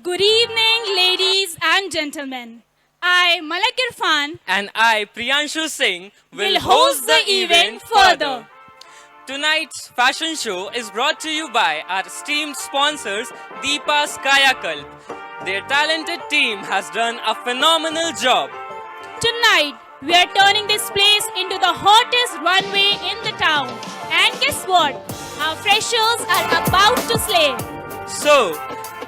Good evening, ladies and gentlemen. I, Malak Irfan, and I, Priyanshu Singh, will host the event further. Tonight's fashion show is brought to you by our esteemed sponsors, Deepa's Kaya Kalp. Their talented team has done a phenomenal job. Tonight, we are turning this place into the hottest runway in the town. And guess what? Our freshers are about to slay. So,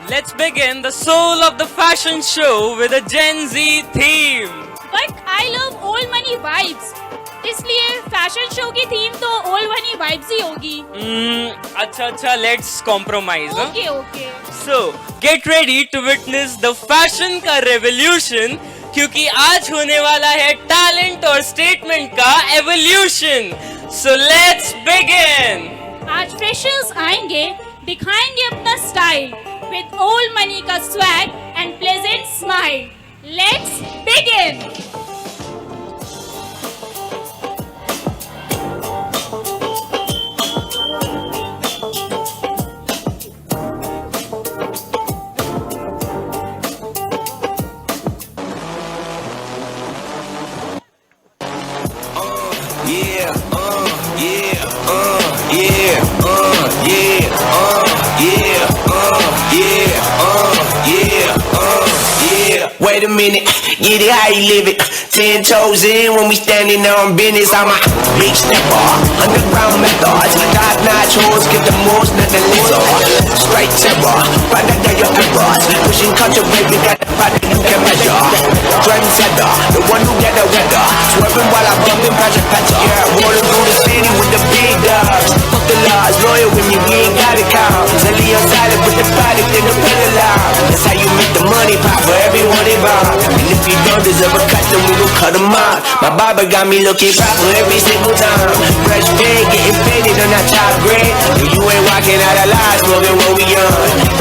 let's begin the soul of the fashion show with a Gen Z theme. But I love old money vibes. इसलिए fashion show की theme तो old money vibes ही होगी. अच्छा, let's compromise. Okay. So, get ready to witness the fashion का revolution क्योंकि आज होने वाला है टैलेंट और स्टेटमेंट का एवोल्यूशन. So let's begin. आज फ्रेशर्स आएंगे, दिखाएंगे अपना स्टाइल with old money का swag and pleasant smile. Let's begin. Wait a minute, get it how you live it. 10 toes in when we standing on business. I'm a big stepper, underground methods. Top notch hoes, get the most, nothing little. Straight terror, product of your errors. Pushing culture, baby, got the product you can measure. Trendsetter, the one who get the weather. Swerving while I bump in Project Petter. Yeah, rolling through the city with the big dogs. Fuck the laws, loyal with me, we ain't got it count. Zelly on silent, put the product in the pedal out. That's how you make the money pop for everyone involved. And if you don't deserve a cut, then we gon' cut them out. My barber got me looking proper every single time. Fresh pay, getting painted on that top grade. And you ain't walking out of line, smoking what we on.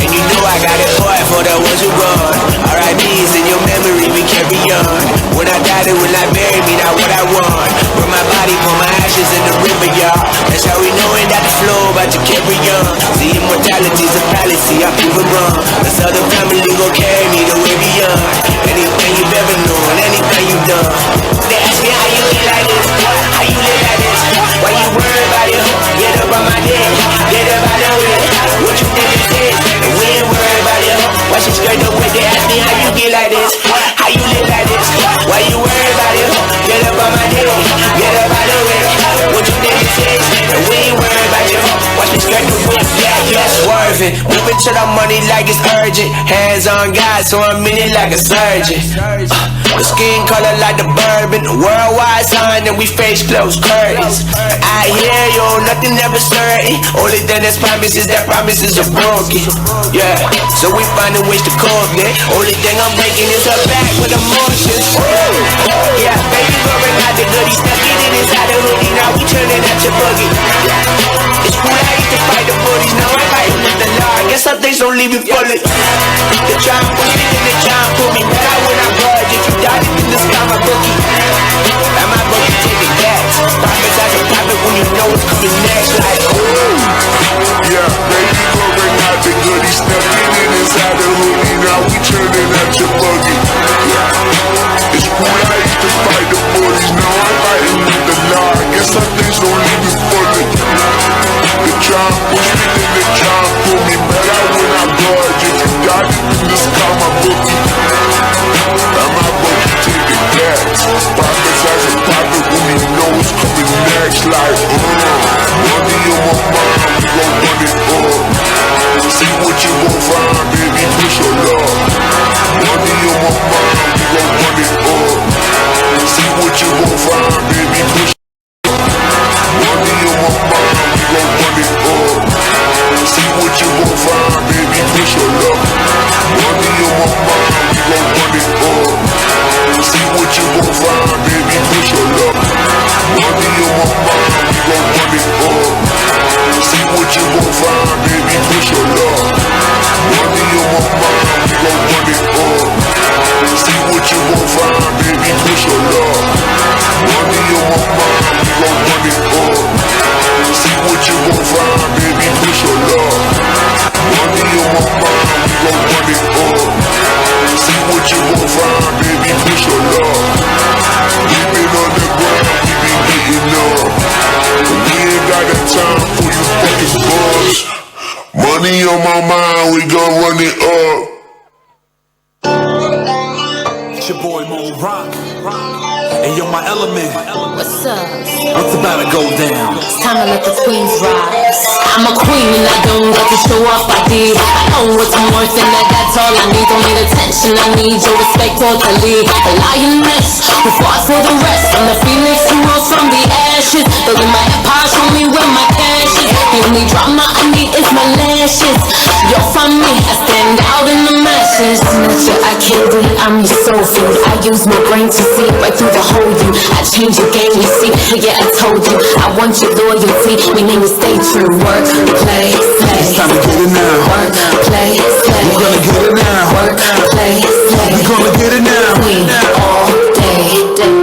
And you know I got it boy for the ones who run. R.I.P.'s in your memory, we carry on. When I die, they will not bury me, not what I want. Burn my body, pour my ashes in the river, y'all. That's how we know it, that the flow about to carry on. See, immortality's a fallacy, I prove it wrong. The Southern family gon' carry me the way beyond. Anything you've ever known, anything you've done. They ask me how you live like this, how you live like this. Why you worry about it? Get up on my dick, get up out of it. What you think this is? And we ain't worried about it. Why she skirt the way? They ask me how you get like this, how you live like this. Why you worry about it? Get up on my dick, get up out of it. What you think this is? And we ain't worried about it. Watch me skirt the way, yeah, swerving. Moving to the money like it's urgent. Hands on God, so I'm in it like a surgeon. The skin color like the bourbon. Worldwide sign and we face closed curtains. I hear you, nothing ever certain. Only thing that's promises that promises are broken. Yeah, so we finding ways to cope it. Only thing I'm breaking is her back with emotions. Yeah, baby going out the goodie, stuck it inside the hoodie. Now we turning at your boogie. It's cool, I used to fight the bullies. Now I'm fighting with the law. Guess some things don't leave you fully. The try and push me, then they try and pull me. But I will not budge. If you got it, then the sky my bookie. And my bookie taking gas. Profits as a profit when you know it's coming next. Like, ooh. Yeah, baby going out the goodie, stepping in inside the hoodie. Now we turning at your buggy. Yeah, it's cool, I used to fight the bullies. Now I'm fighting with the law. Guess some things don't leave you fully. They try and push me, then they try and pull me. But I will not budge. If you got it, then the sky my bookie. And my bookie taking gas. Profits as a profit when you know it's coming next. Like, money on my mind, we gon' run it up. See what you gon' find, baby, push your love. Money on my mind, we gon' run it up. See what you gon' find, baby, push. Money on my mind, we gon' run it up. See what you gon' find, baby, push your love. Money on my mind, we gon' run it up. See what you gon' find, baby, push your love. Money on my mind, we gon' run it up. See what you gon' find, baby, push your love. my mind, we gon' run it up. It's your boy Mo Rock. Hey yo, my element. What's up? What's about to go down? It's time to let the queens rise. I'm a queen and I don't get to show off. I did. I know what's more than that. That's all I need. Don't need attention. I need your respect totally. A lioness who fought for the rest. I'm the phoenix who rose from the ashes. Building my empire, show me where my cash is. The only drama I need is my lashes. You'll find me. I stand out in the masses. I'm not your eye candy. I'm your soul food. I use my brain to see right through the whole you. I change your game, you see. Yeah, I told you. I want your loyalty. Meaning to stay true. Work, play, play. It's time to get it now. Work, play, play. We're gonna get it now. Work, play, play. We're gonna get it now. Queen all day, day.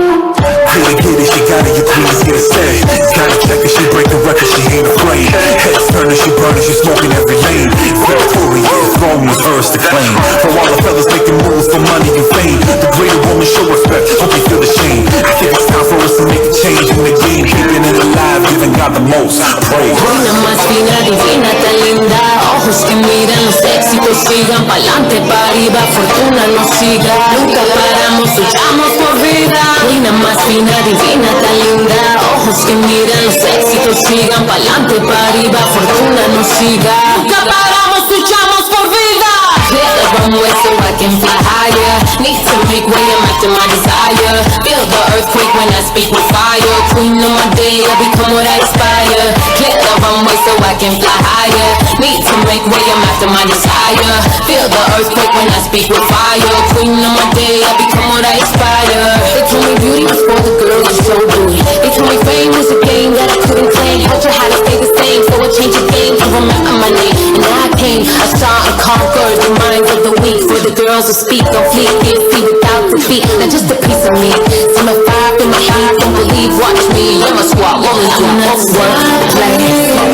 Get it, she got it, your queen's here to stay. Gotta check it, she break the record, she ain't afraid. Heads turning, she burning, she smoking every lane. Victorious, throne was hers to claim. For all the fellas making moves for money and fame, the greater woman show respect, hope you feel the shame. I think it's time for us to make a change in the game. Keeping it alive, giving God the most praise. Una más fina, divina, tan linda. Ojos que miran, los éxitos sigan. Pa'lante, pa' arriba, fortuna nos siga. Nunca paramos, luchamos por vida. Una más fina, divina, tan linda. Ojos que miran, los éxitos sigan. Pa'lante, pa' arriba, fortuna nos siga. Nunca paramos, luchamos por vida. Clear the runway so I can fly higher. Need to make way, I'm after my desire. Feel the earthquake when I speak with fire. Queen of my day, I become what I aspire. Clear the runway so I can fly higher. Need to make way, I'm after my desire. Feel the earthquake when I speak with fire. Queen of my day, I become what I aspire. They told me beauty was for the girls who so good. They told me fame was a game that I couldn't claim. Culture had to stay the same, so I changed the game to remember my name. And I came, I saw and conquered the minds of the weak. For the girls who speak on fleek, see without defeat. Not just a piece of me. See my fire in my heart, don't believe, watch me. I'm a squad woman, do not work, play, play,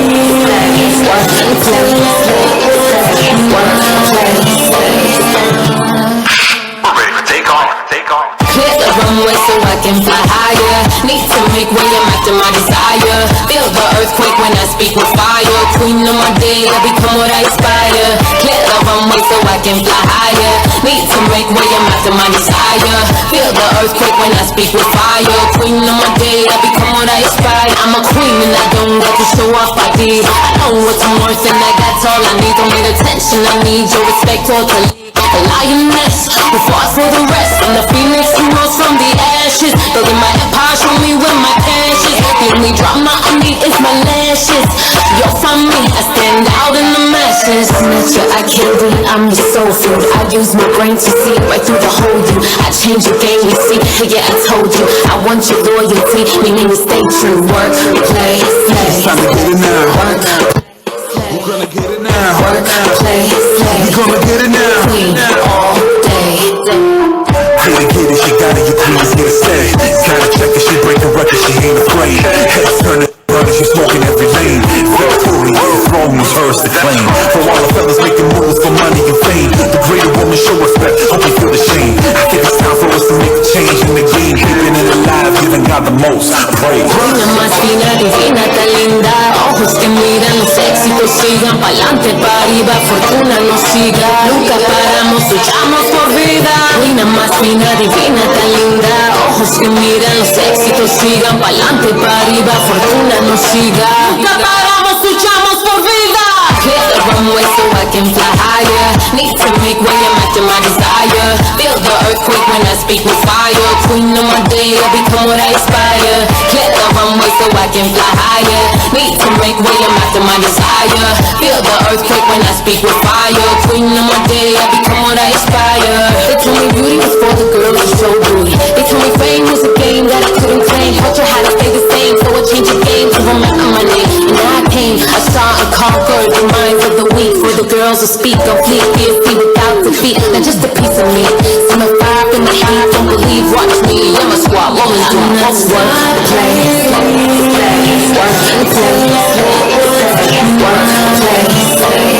work, play, work, play. We're ready for takeoff, takeoff. Clear the runway so I can fly higher. Need to make way, I'm after my desire. Feel the earthquake when I speak with fire. Queen of my day, I become what I aspire. Clear the runway so I can fly higher. Need to make way, I'm after my desire. Feel the earthquake when I speak with fire. Queen of my day, I become what I aspire. I'm a queen and I don't get to show off. I did. I know what's more than that. That's all I need. Don't need attention. I need your respect totally. A lioness who fought for the rest. I'm the phoenix who rose from the ashes. Building my empire, show me where my cash is. The only drama I need is my lashes. You'll find me, I stand out in the masses. I'm not your eye candy, I'm your soul food. I use my brain to see right through the whole you. I change your game, you see. Yeah, I told you. I want your loyalty, meaning to stay true. Work, play, play. It's time to get it now. Work, We're gonna get it now. work, play, play. We're gonna get it now. Queen all day, day. Get it, she got it, your queen's here to stay. Gotta check it, she break the record, she ain't afraid. Heads turning, burning, she smoking every lane. Victorious, throne was hers to claim. For all the fellas making moves for money and fame, the greater woman show respect, hope you feel the shame. I think it's time for us to make a change in the game. Keeping it alive, giving God the most praise. Una más fina, divina, tan linda. Ojos que miran, los éxitos sigan. Pa'lante, pa' arriba, fortuna nos siga. Nunca paramos, luchamos por vida. Una más fina, divina, tan linda. Ojos que miran, los éxitos sigan. Pa'lante, pa' arriba, fortuna nos siga. Nunca paramos, luchamos por vida. Clear the runway so I can fly higher. Need to make way, I'm after my desire. Feel the earthquake when I speak with fire. Queen of my day, I become what I aspire. Clear the runway so I can fly higher. Need to make way, I'm after my desire. Feel the earthquake when I speak with fire. Queen of my day, I become what I aspire. They told me beauty was for the girls who so good. They told me fame was a game that I couldn't claim. Culture had to stay the same, so I changed the game to remember my name. And I came, I saw and conquered the minds of the weak. For the girls who speak on fleek, see without defeat. Not just a piece of me. See my fire in my heart, don't believe, watch me. I'm a squad woman, do not work, play, play, work, play, work, play.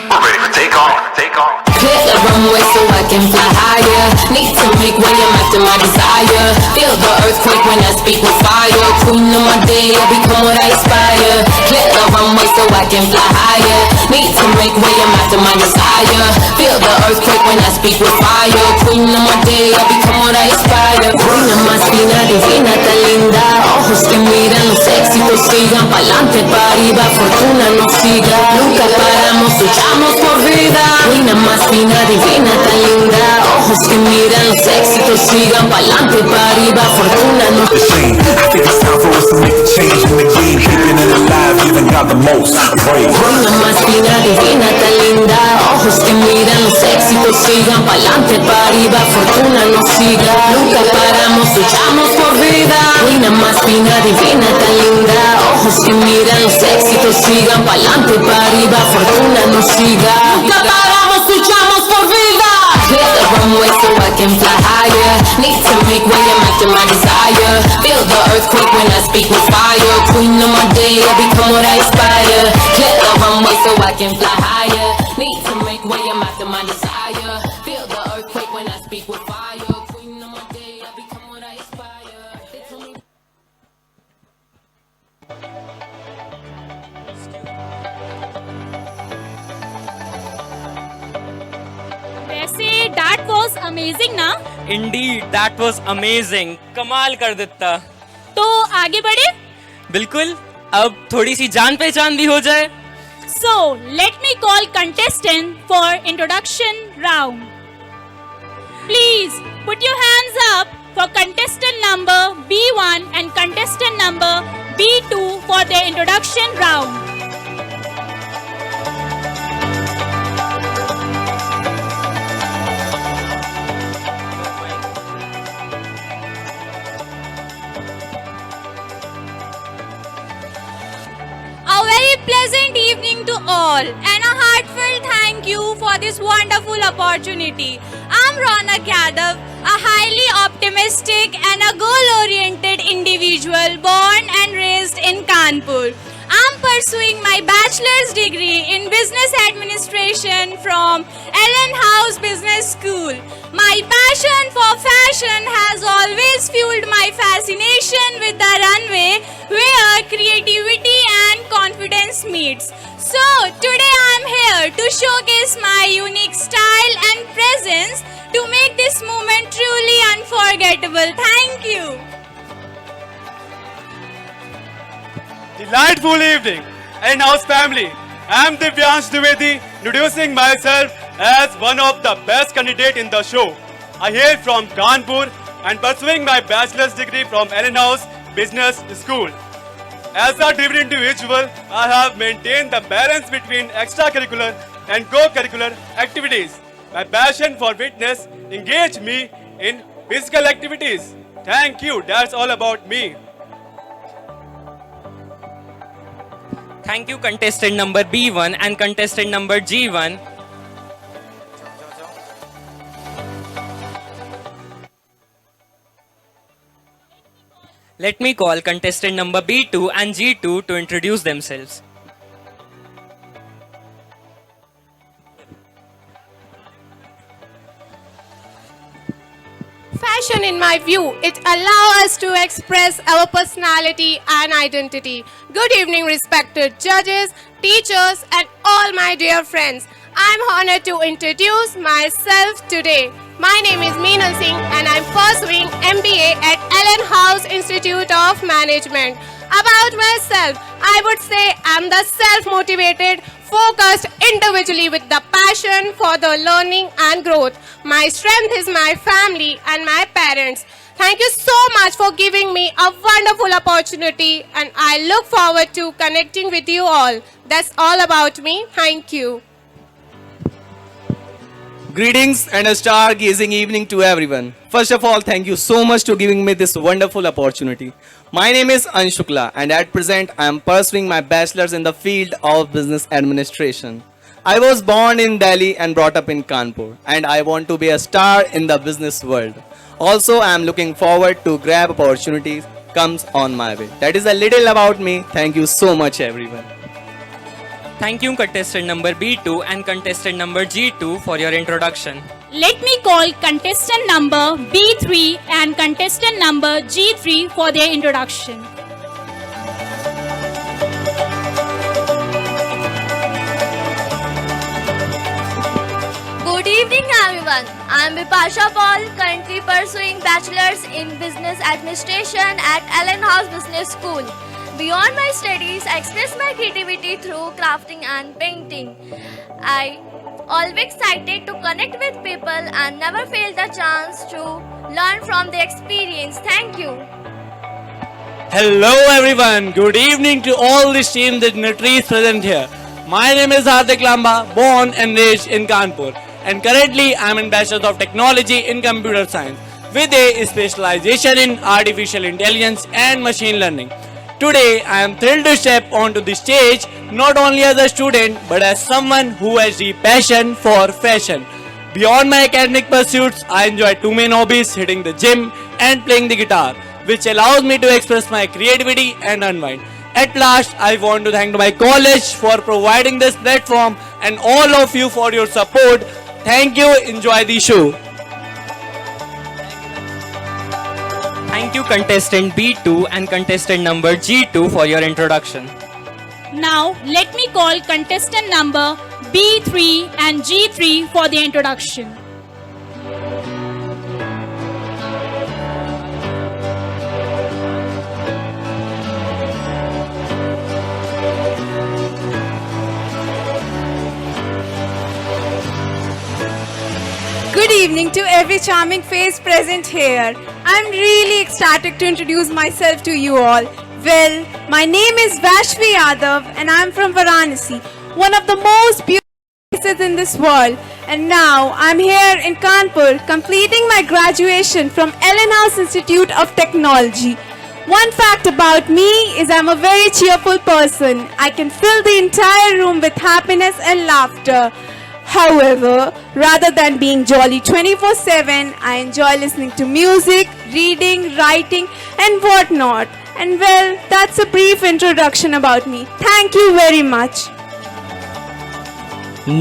We're ready for takeoff, takeoff. Clear the runway so I can fly higher. Need to make way, I'm after my desire. Feel the earthquake when I speak with fire. Queen of my day, I become what I aspire. Clear the runway so I can fly higher. Need to make way, I'm after my desire. Feel the earthquake when I speak with fire. Queen of my day, I become what I aspire. Reina más fina, divina, tan linda. Ojos que miran, los éxitos sigan. Pa'lante, pa' arriba, fortuna nos siga. Nunca paramos, luchamos por vida. Reina más fina, divina, tan linda. Ojos que miran, los éxitos sigan. Pa'lante, pa' arriba, fortuna nos The shame. I think it's time for us to make a change in the game. Keeping it alive, giving God the most praise. Reina más fina, divina, tan linda. Ojos que miran, los éxitos sigan. Pa'lante, pa' arriba, fortuna nos siga. Nunca paramos, luchamos por vida. Reina más fina, divina, tan linda. Ojos que miran, los éxitos sigan. Pa'lante, pa' arriba, fortuna nos siga. Nunca paramos, luchamos por vida. Clear the runway so I can fly higher. Need to make way, I'm after my desire. Feel the earthquake when I speak with fire. Queen of my day, I become what I aspire. Clear the runway so I can fly higher. Need to make way, I'm after my desire. Feel the earthquake when I speak with fire. Queen of my day, I become what I aspire. They told me वैसे that was amazing ना? Indeed, that was amazing. कमाल कर देता. तो आगे बढ़े? बिल्कुल. अब थोड़ी सी जान पहचान भी हो जाए. So let me call contestant for introduction round. Please put your hands up for contestant number B1 and contestant number B2 for their introduction round. A very pleasant evening to all and a heartfelt thank you for this wonderful opportunity. I'm Ronak Yadav, a highly optimistic and a goal-oriented individual born and raised in Kanpur. I'm pursuing my bachelor's degree in business administration from Ellen House Business School. My passion for fashion has always fueled my fascination with the runway where creativity and confidence meets. So today I'm here to showcase my unique style and presence to make this moment truly unforgettable. Thank you. Delightful evening, and house family. I'm Divyansh Dwivedi, introducing myself as one of the best candidate in the show. I hail from Kanpur and pursuing my bachelor's degree from Ellen House Business School. As a driven individual, I have maintained the balance between extracurricular and co-curricular activities. My passion for fitness engaged me in physical activities. Thank you. That's all about me. Thank you, contestant number B1 and contestant number G1. Let me call contestant number B2 and G2 to introduce themselves. Fashion, in my view, it allows us to express our personality and identity. Good evening, respected judges, teachers, and all my dear friends. I'm honored to introduce myself today. My name is Meenal Singh and I'm pursuing MBA at Ellen House Institute of Management. About myself, I would say I'm the self-motivated, focused individually with the passion for the learning and growth. My strength is my family and my parents. Thank you so much for giving me a wonderful opportunity and I look forward to connecting with you all. That's all about me. Thank you. Greetings and a star-gazing evening to everyone. First of all, thank you so much for giving me this wonderful opportunity. My name is Ansh Shukla and at present I am pursuing my bachelor's in the field of business administration. I was born in Delhi and brought up in Kanpur and I want to be a star in the business world. Also, I am looking forward to grab opportunities comes on my way. That is a little about me. Thank you so much everyone. Thank you, contestant number B2 and contestant number G2 for your introduction. let me call contestant number B3 and contestant number G3 for their introduction. Good evening everyone. I am Vipasha Paul, currently pursuing Bachelor's in Business Administration at Allen House Business School. Beyond my studies, I express my creativity through crafting and painting. I always excited to connect with people and never fail the chance to learn from their experience. Thank you. Hello everyone, good evening to all the esteemed dignitaries present here. My name is Hardik Lamba, born and raised in Kanpur, and currently I am in Bachelor of Technology in Computer Science with a specialization in Artificial Intelligence and Machine Learning. Today I am thrilled to step onto the stage not only as a student but as someone who has the passion for fashion. Beyond my academic pursuits, I enjoy two main hobbies: hitting the gym and playing the guitar, which allows me to express my creativity and unwind. At last, I want to thank my college for providing this platform and all of you for your support. Thank you. Enjoy the show. Thank you, contestant B2 and contestant number G2 for your introduction. Now, let me call contestant number B3 and G3 for their introduction. Good evening to every charming face present here. I'm really ecstatic to introduce myself to you all. Well, my name is Vashvi Yadav and I'm from Varanasi, one of the most beautiful places in this world. And now I'm here in Kanpur completing my graduation from Allen House Institute of Technology. One fact about me is I'm a very cheerful person. I can fill the entire room with happiness and laughter. However, rather than being jolly 24/7, I enjoy listening to music, reading, writing and whatnot. And well, that's a brief introduction about me. Thank you very much.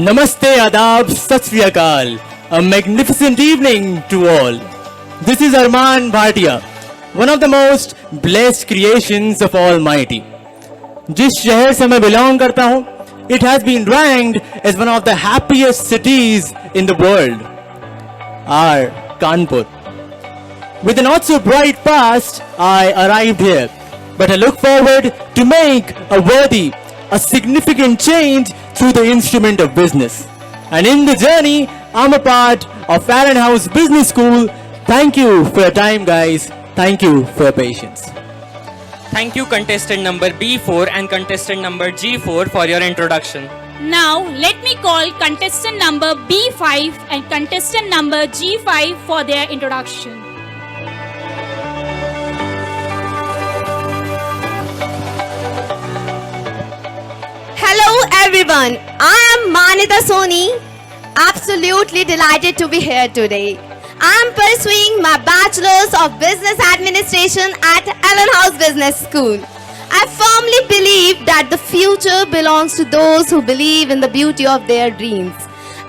Namaste, Adab, Sat Sri Akal. A magnificent evening to all. This is Arman Bhatia, one of the most blessed creations of Almighty. जिस शहर से मैं belong करता हूँ, it has been ranked as one of the happiest cities in the world. Our Kanpur. With a not so bright past, I arrived here, but I look forward to make a worthy, a significant change through the instrument of business. And in the journey, I'm a part of Allen House Business School. Thank you for your time, guys. Thank you for your patience. Thank you, contestant number B4 and contestant number G4 for your introduction. Now, let me call contestant number B5 and contestant number G5 for their introduction. Hello everyone. I am Manita Soni. Absolutely delighted to be here today. I am pursuing my Bachelor's of Business Administration at Allen House Business School. I firmly believe that the future belongs to those who believe in the beauty of their dreams.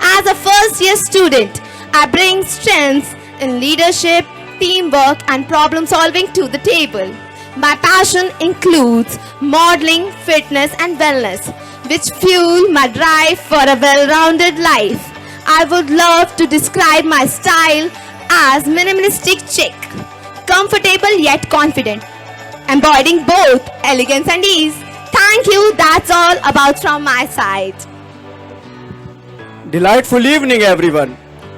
As a first-year student, I bring strengths in leadership, teamwork and problem-solving to the table. My passion includes modeling, fitness and wellness, which fuel my drive for a well-rounded life. I would love to describe my style as minimalistic chic, comfortable yet confident, embodying both elegance and ease. Thank you, that's all about from my side. Delightful evening everyone,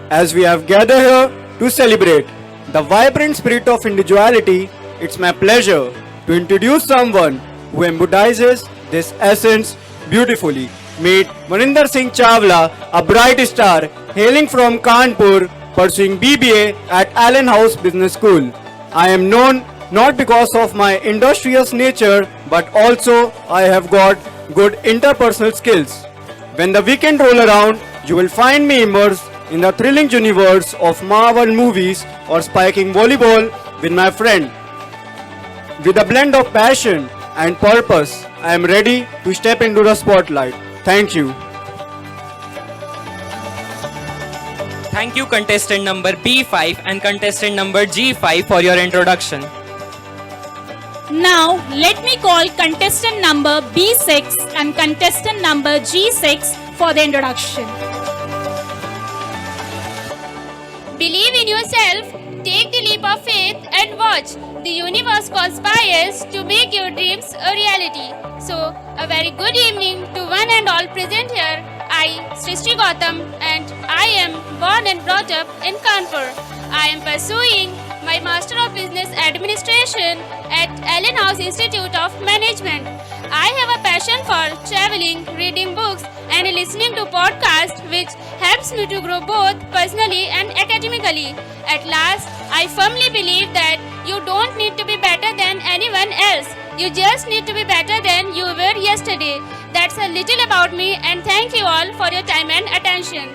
as we have gathered here to celebrate the vibrant spirit of individuality. It's my pleasure to introduce someone who embodies this essence beautifully. Meet Maninder Singh Chawla, a bright star hailing from Kanpur, pursuing BBA at Allen House Business School. I am known not because of my industrious nature, but also I have got good interpersonal skills. When the weekend roll around, you will find me immersed in the thrilling universe of Marvel movies or spiking volleyball with my friend. With a blend of passion and purpose, I am ready to step into the spotlight. Thank you. Thank you contestant number B5 and contestant number G5 for your introduction. Now, let me call contestant number B6 and contestant number G6 for the introduction. Believe in yourself, take the leap of faith and watch. The universe conspires to make your dreams a reality. So, a very good evening to one and all present here. I, Srishti Gautam, and I am born and brought up in Kanpur. I am pursuing my Master of Business Administration at Allen House Institute of Management. I have a passion for traveling, reading books, and listening to podcasts, which helps me to grow both personally and academically. At last, I firmly believe that you don't need to be better than anyone else. You just need to be better than you were yesterday. That's a little about me, and thank you all for your time and attention.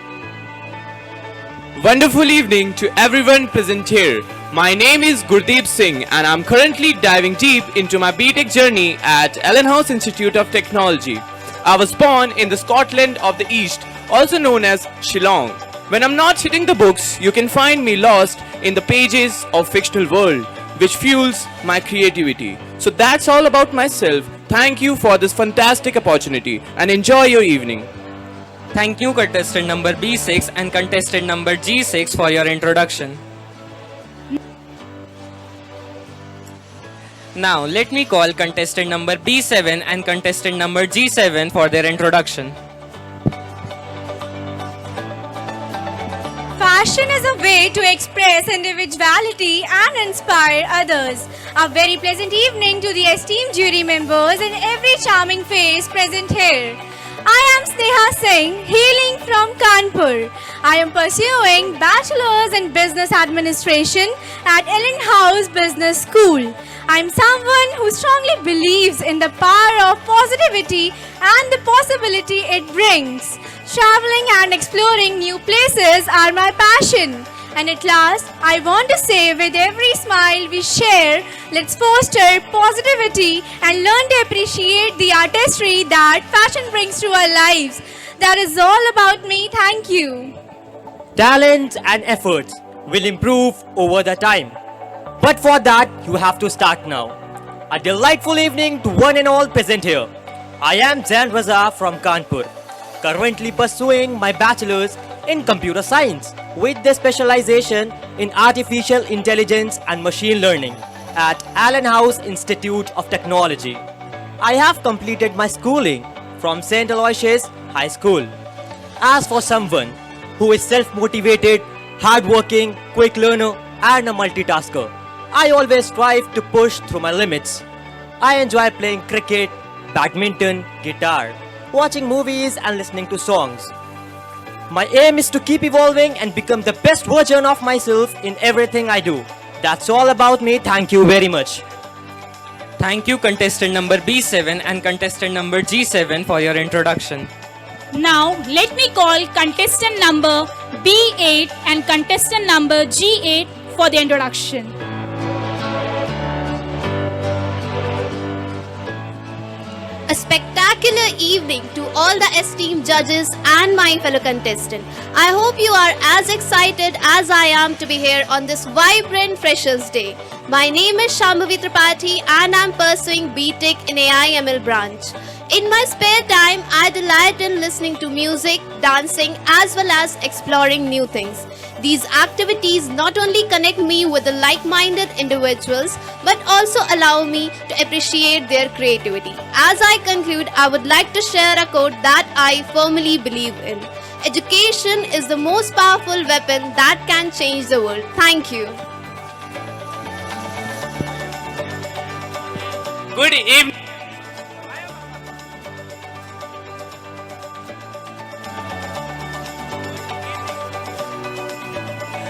Wonderful evening to everyone present here. My name is Gurdeep Singh and I'm currently diving deep into my BTech journey at Allen House Institute of Technology. I was born in the Scotland of the East, also known as Shillong. When I'm not hitting the books, you can find me lost in the pages of fictional world, which fuels my creativity. So that's all about myself. Thank you for this fantastic opportunity and enjoy your evening. Thank you contestant number B6 and contestant number G6 for your introduction. Now let me call contestant number B7 and contestant number G7 for their introduction. Fashion is a way to express individuality and inspire others. A very pleasant evening to the esteemed jury members and every charming face present here. I am Sneha Singh, hailing from Kanpur. I am pursuing Bachelor's in Business Administration at Allen House Business School. I am someone who strongly believes in the power of positivity and the possibility it brings. Traveling and exploring new places are my passion. And at last, I want to say with every smile we share, let's foster positivity and learn to appreciate the artistry that fashion brings to our lives. That is all about me. Thank you. Talent and efforts will improve over the time. But for that, you have to start now. A delightful evening to one and all present here. I am Zain Raza from Kanpur, currently pursuing my bachelor's in computer science with the specialization in artificial intelligence and machine learning at Allen House Institute of Technology. I have completed my schooling from St. Aloysius High School. As for someone who is self-motivated, hardworking, quick learner and a multitasker, I always strive to push through my limits. I enjoy playing cricket, badminton, guitar, watching movies and listening to songs. My aim is to keep evolving and become the best version of myself in everything I do. That's all about me. Thank you very much. Thank you contestant number B7 and contestant number G7 for your introduction. Now, let me call contestant number B8 and contestant number G8 for the introduction. A spectacular evening to all the esteemed judges and my fellow contestants. I hope you are as excited as I am to be here on this vibrant Freshers' Day. My name is Shambhavi Tripathi and I am pursuing BTech in AI/ML branch. In my spare time, I delight in listening to music, dancing, as well as exploring new things. These activities not only connect me with the like-minded individuals, but also allow me to appreciate their creativity. As I conclude, I would like to share a quote that I firmly believe in. Education is the most powerful weapon that can change the world. Thank you. Good evening.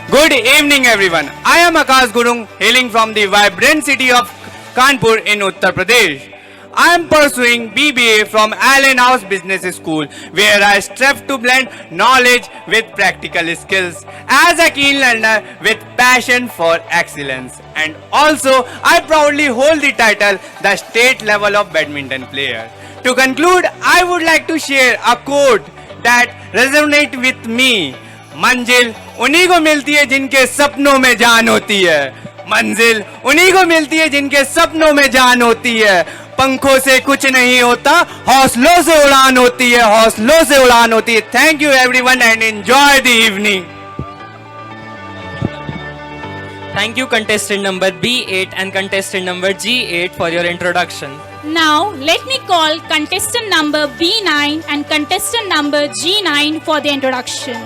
Good evening everyone. I am Akash Gurung, hailing from the vibrant city of Kanpur in Uttar Pradesh. I am pursuing BBA from Allen House Business School, where I strive to blend knowledge with practical skills as a keen learner with passion for excellence. And also, I proudly hold the title the state level of badminton player. To conclude, I would like to share a quote that resonates with me. मंजिल उन्हीं को मिलती है जिनके सपनों में जान होती है। मंजिल उन्हीं को मिलती है जिनके सपनों में जान होती है। पंखों से कुछ नहीं होता, हौसलों से उड़ान होती है, हौसलों से उड़ान होती है। Thank you everyone and enjoy the evening. Thank you contestant number B8 and contestant number G8 for your introduction. Now, let me call contestant number B9 and contestant number G9 for the introduction.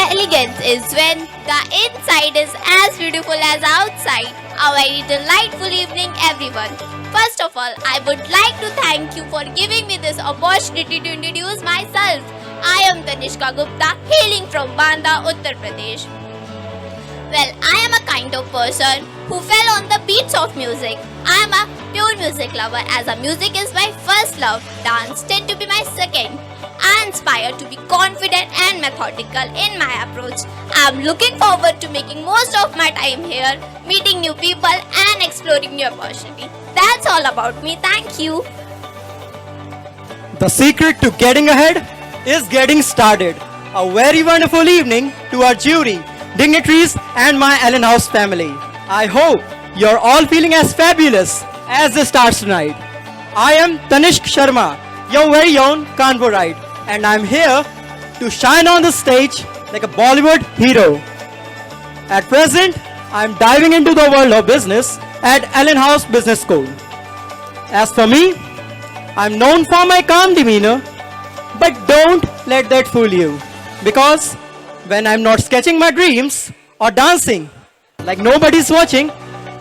Elegance is when the inside is as beautiful as outside. A very delightful evening, everyone. First of all, I would like to thank you for giving me this opportunity to introduce myself. I am Tanishka Gupta, hailing from Banda, Uttar Pradesh. Well, I am a kind of person who fell on the beats of music. I am a pure music lover, as a music is my first love. Dance tend to be my second. I aspire to be confident and methodical in my approach. I am looking forward to making most of my time here, meeting new people and exploring new opportunities. That's all about me. Thank you. The secret to getting ahead is getting started. A very wonderful evening to our jury, dignitaries and my Allen House family. I hope you're all feeling as fabulous as the stars tonight. I am Tanishk Sharma, your very own Kanpurite, and I'm here to shine on the stage like a Bollywood hero. At present, I'm diving into the world of business at Allen House Business School. As for me, I'm known for my calm demeanor, but don't let that fool you, because when I'm not sketching my dreams or dancing like nobody's watching,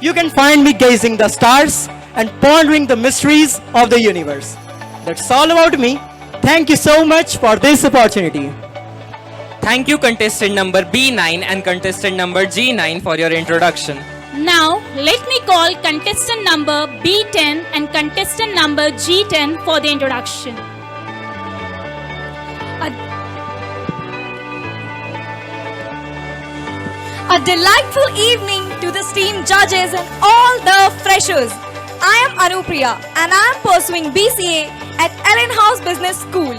you can find me gazing the stars and pondering the mysteries of the universe. That's all about me. Thank you so much for this opportunity. Thank you contestant number B9 and contestant number G9 for your introduction. Now, let me call contestant number B10 and contestant number G10 for the introduction. A delightful evening to the esteemed judges and all the freshers. I am Anupriya and I am pursuing BCA at Allen House Business School.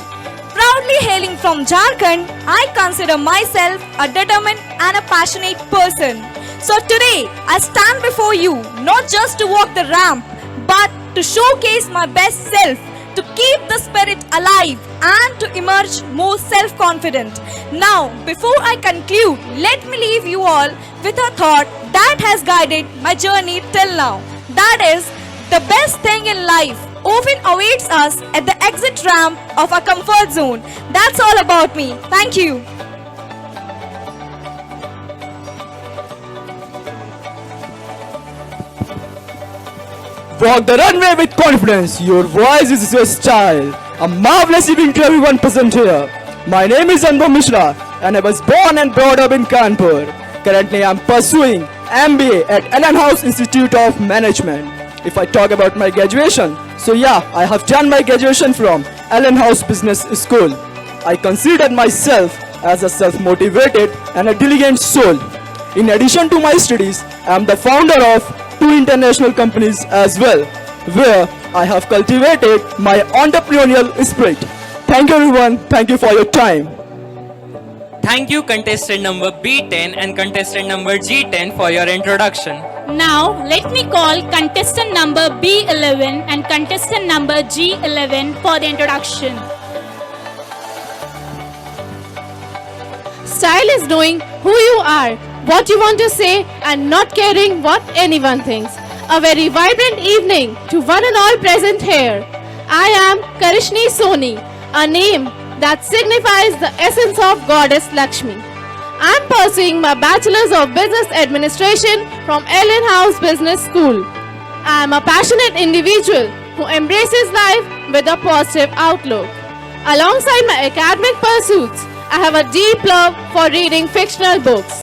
Proudly hailing from Jharkhand, I consider myself a determined and a passionate person. So today, I stand before you not just to walk the ramp, but to showcase my best self, to keep the spirit alive and to emerge more self-confident. Now, before I conclude, let me leave you all with a thought that has guided my journey till now. That is, the best thing in life often awaits us at the exit ramp of our comfort zone. That's all about me. Thank you. Walk the runway with confidence. Your voice is your style. A marvelous evening to everyone present here. My name is Anupam Mishra and I was born and brought up in Kanpur. Currently I am pursuing MBA at Allen House Institute of Management. If I talk about my graduation, so yeah, I have done my graduation from Allen House Business School. I consider myself as a self-motivated and a diligent soul. In addition to my studies, I am the founder of 2 international companies as well, where I have cultivated my entrepreneurial spirit. Thank you everyone, thank you for your time. Thank you contestant number B10 and contestant number G10 for your introduction. Now, let me call contestant number B11 and contestant number G11 for the introduction. Style is knowing who you are, what you want to say, and not caring what anyone thinks. A very vibrant evening to one and all present here. I am Karishni Soni, a name that signifies the essence of Goddess Lakshmi. I am pursuing my Bachelor's of Business Administration from Allen House Business School. I am a passionate individual who embraces life with a positive outlook. Alongside my academic pursuits, I have a deep love for reading fictional books.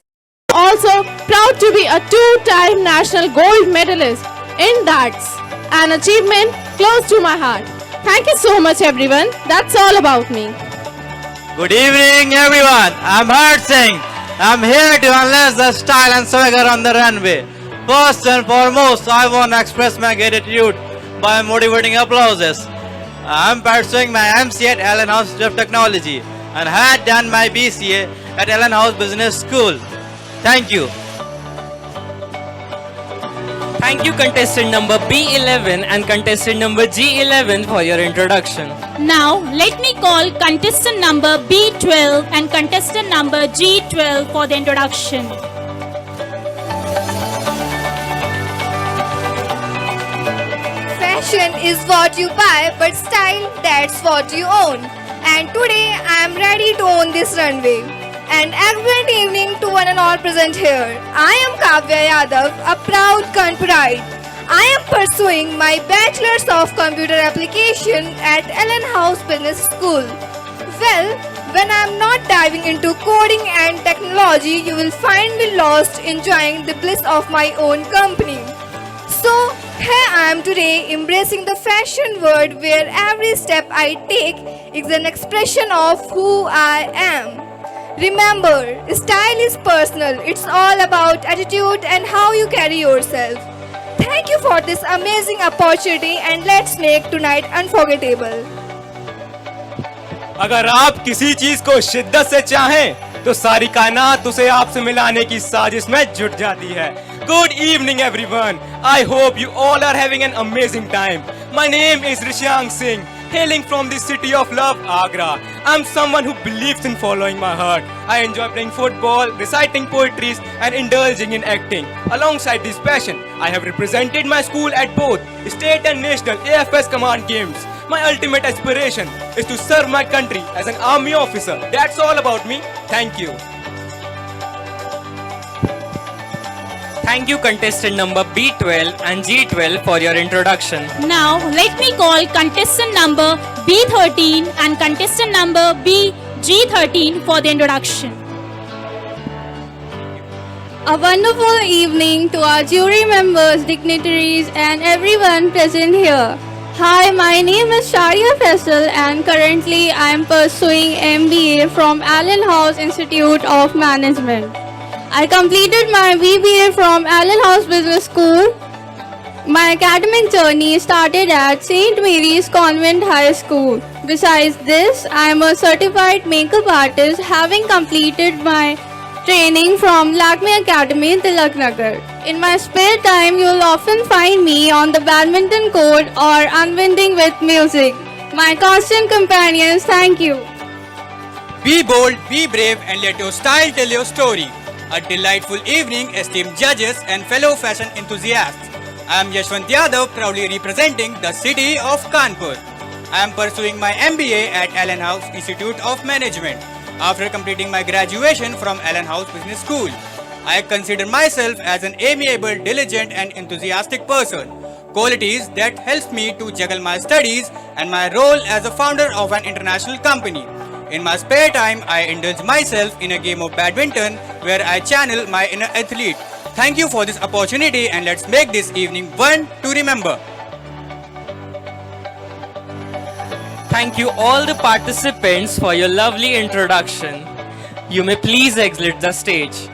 Also proud to be a 2-time national gold medalist in darts, an achievement close to my heart. Thank you so much everyone. That's all about me. Good evening everyone. I'm Harsh Singh. I'm here to unleash the style and swagger on the runway. First and foremost, I want to express my gratitude by motivating applauses. I'm pursuing my MCA at Allen House Institute of Technology and had done my BCA at Allen House Business School. Thank you. Thank you, contestant number B11 and contestant number G11 for your introduction. Now, let me call contestant number B12 and contestant number G12 for the introduction. Fashion is what you buy, but style, that's what you own. And today, I am ready to own this runway. An excellent evening to one and all present here. I am Kavya Yadav, a proud Kanpurite. I am pursuing my Bachelor's of Computer Application at Allen House Business School. Well, when I am not diving into coding and technology, you will find me lost enjoying the bliss of my own company. So, here I am today embracing the fashion world where every step I take is an expression of who I am. Remember, style is personal. It's all about attitude and how you carry yourself. Thank you for this amazing opportunity and let's make tonight unforgettable. अगर आप किसी चीज को शिद्दत से चाहें तो सारी कायनात उसे आपसे मिलाने की साजिश में जुट जाती है. Good evening everyone. I hope you all are having an amazing time. My name is Rishyang Singh, hailing from the city of love, Agra. I'm someone who believes in following my heart. I enjoy playing football, reciting poetries and indulging in acting. Alongside this passion, I have represented my school at both state and national AFS command games. My ultimate aspiration is to serve my country as an army officer. That's all about me. Thank you. Thank you, contestant number B12 and G12 for your introduction. Now, let me call contestant number B13 and contestant number BG13 for the introduction. A wonderful evening to our jury members, dignitaries, and everyone present here. Hi, my name is Sharia Faisal and currently I am pursuing MBA from Allen House Institute of Management. I completed my BBA from Allen House Business School. My academic journey started at St. Mary's Convent High School. Besides this, I am a certified makeup artist having completed my training from Lakme Academy, Tilak Nagar. In my spare time, you will often find me on the badminton court or unwinding with music. My constant companions, thank you. Be bold, be brave, and let your style tell your story. A delightful evening, esteemed judges and fellow fashion enthusiasts. I am Yashwant Yadav, proudly representing the city of Kanpur. I am pursuing my MBA at Allen House Institute of Management. After completing my graduation from Allen House Business School, I consider myself as an amiable, diligent and enthusiastic person, qualities that helps me to juggle my studies and my role as a founder of an international company. In my spare time, I indulge myself in a game of badminton where I channel my inner athlete. Thank you for this opportunity and let's make this evening one to remember. Thank you all the participants for your lovely introduction. You may please exit the stage.